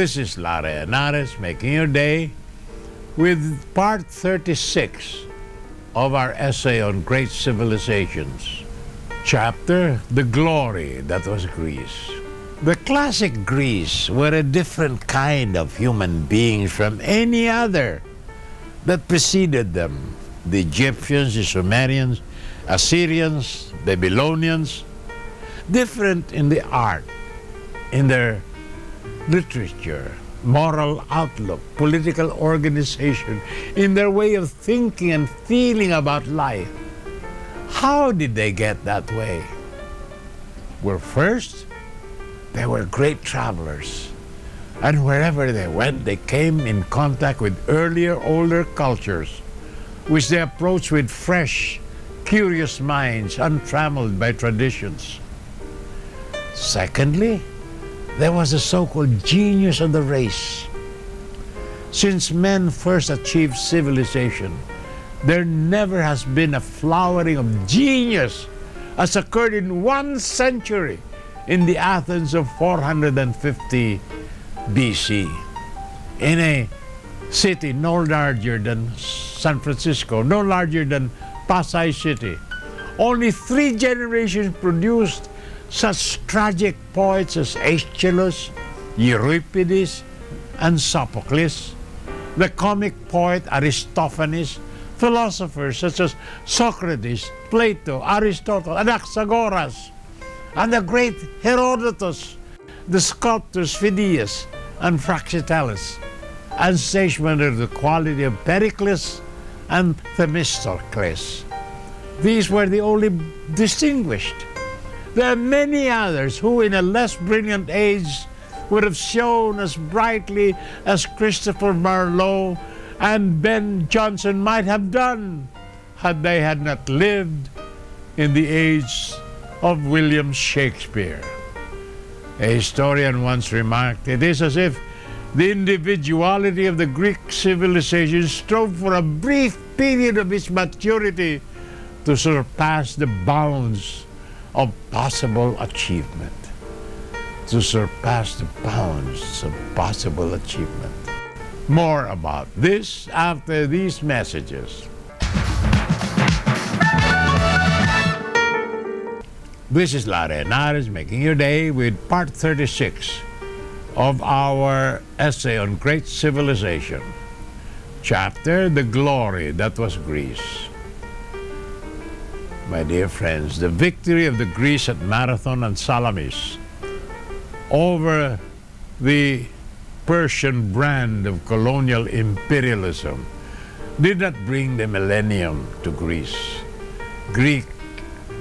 This is Lara Henares making your day with part 36 of our essay on great civilizations. Chapter, The Glory That Was Greece. The classic Greece were a different kind of human beings from any other that preceded them. The Egyptians, the Sumerians, Assyrians, Babylonians, different in the art, in their literature, moral outlook, political organization, in their way of thinking and feeling about life. How did they get that way? Well, first, they were great travelers. And wherever they went, they came in contact with earlier, older cultures, which they approached with fresh, curious minds, untrammeled by traditions. Secondly, there was the so-called genius of the race. Since men first achieved civilization, there never has been a flowering of genius as occurred in 1 century in the Athens of 450 BC. In a city no larger than San Francisco, no larger than Pasay City, only 3 generations produced such tragic poets as Aeschylus, Euripides, and Sophocles, the comic poet Aristophanes, philosophers such as Socrates, Plato, Aristotle, Anaxagoras, and the great Herodotus, the sculptors Phidias and Praxiteles, and statesmen of the quality of Pericles and Themistocles. These were the only distinguished. There are many others who in a less brilliant age would have shone as brightly as Christopher Marlowe and Ben Jonson might have done had they had not lived in the age of William Shakespeare. A historian once remarked, "It is as if the individuality of the Greek civilization strove for a brief period of its maturity to surpass the bounds of possible achievement." To surpass the bounds of possible achievement. More about this after these messages. This is Lara Henares making your day with part 36 of our essay on great civilization. Chapter, The Glory That Was Greece. My dear friends, the victory of the Greece at Marathon and Salamis over the Persian brand of colonial imperialism did not bring the millennium to Greece. Greek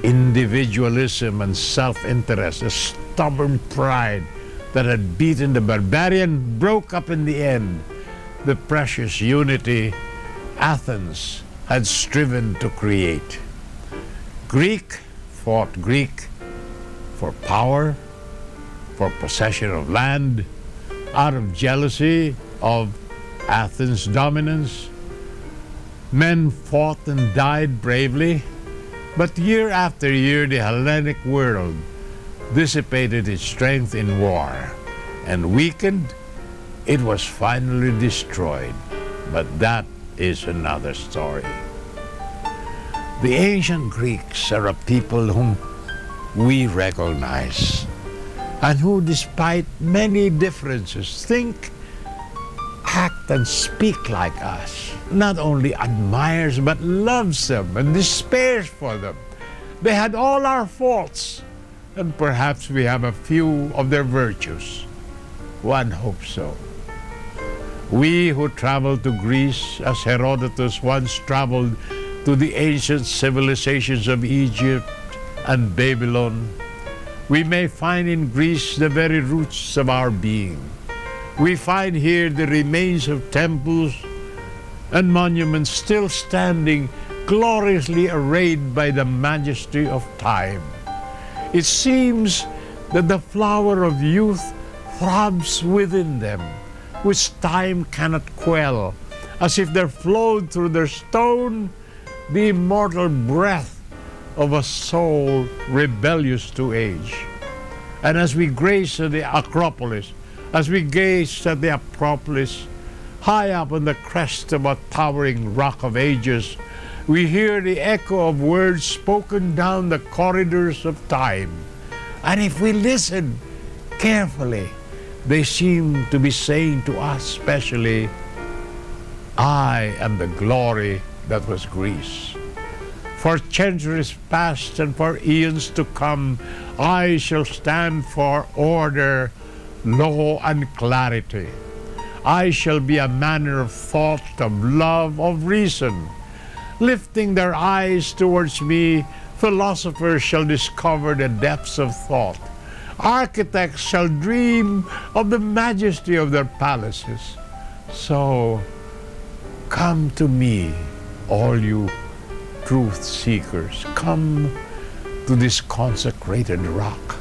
individualism and self-interest, a stubborn pride that had beaten the barbarian, broke up in the end the precious unity Athens had striven to create. Greek fought Greek for power, for possession of land, out of jealousy of Athens' dominance. Men fought and died bravely, but year after year the Hellenic world dissipated its strength in war, and weakened, it was finally destroyed. But that is another story. The ancient Greeks are a people whom we recognize, and who, despite many differences, think, act, and speak like us. Not only admires, but loves them and despairs for them. They had all our faults, and perhaps we have a few of their virtues. One hopes so. We who travel to Greece, as Herodotus once traveled to the ancient civilizations of Egypt and Babylon, we may find in Greece the very roots of our being. We find here the remains of temples and monuments still standing, gloriously arrayed by the majesty of time. It seems that the flower of youth throbs within them, which time cannot quell, as if there flowed through their stone the immortal breath of a soul rebellious to age. And as we grace the Acropolis, As we gaze at the Acropolis, high up on the crest of a towering rock of ages, we hear the echo of words spoken down the corridors of time. And if we listen carefully, they seem to be saying to us specially, I am the glory that was Greece. For centuries past and for eons to come, I shall stand for order, law, and clarity. I shall be a manner of thought, of love, of reason. Lifting their eyes towards me, philosophers shall discover the depths of thought. Architects shall dream of the majesty of their palaces. So, come to me, all you truth seekers. Come to this consecrated rock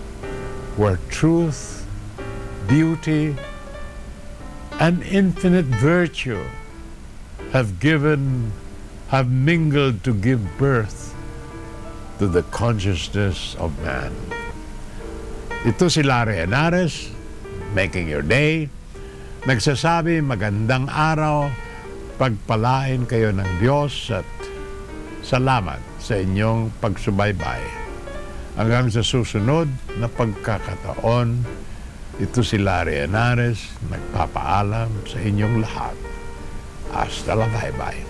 where truth, beauty, and infinite virtue have mingled to give birth to the consciousness of man. Ito si Larry Henares, Making Your Day, nagsasabi magandang araw, pagpalain kayo ng Diyos at salamat sa inyong pagsubaybay. Hanggang sa susunod na pagkakataon, ito si Larry Henares, nagpapaalam sa inyong lahat. Hasta la bye-bye.